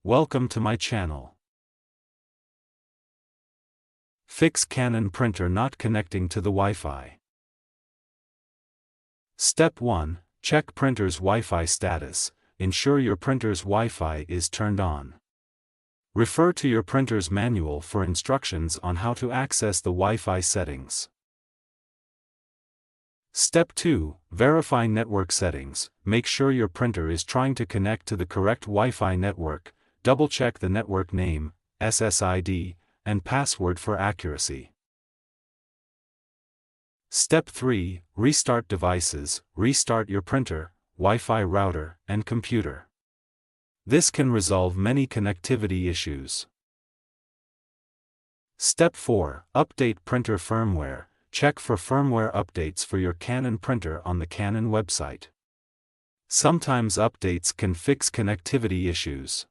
Welcome to my channel. Fix Canon printer not connecting to the Wi-Fi. Step 1. Check printer's Wi-Fi status. Ensure your printer's Wi-Fi is turned on. Refer to your printer's manual for instructions on how to access the Wi-Fi settings. Step 2. Verify network settings. Make sure your printer is trying to connect to the correct Wi-Fi network. Double-check the network name, SSID, and password for accuracy. Step 3. Restart devices. Restart your printer, Wi-Fi router, and computer. This can resolve many connectivity issues. Step 4. Update printer firmware. Check for firmware updates for your Canon printer on the Canon website. Sometimes updates can fix connectivity issues.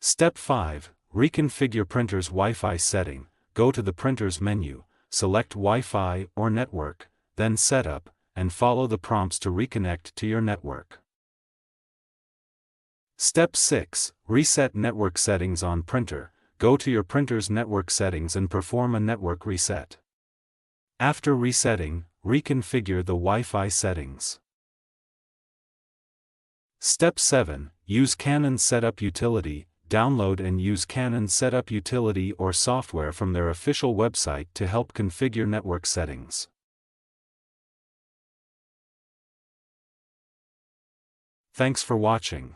Step 5. Reconfigure printer's Wi-Fi setting. Go to the printer's menu, select Wi-Fi or network, then Setup, and follow the prompts to reconnect to your network. Step 6. Reset network settings on printer. Go to your printer's network settings and perform a network reset. After resetting, reconfigure the Wi-Fi settings. Step 7. Use Canon Setup Utility. Download and use Canon Setup Utility or software from their official website to help configure network settings. Thanks for watching.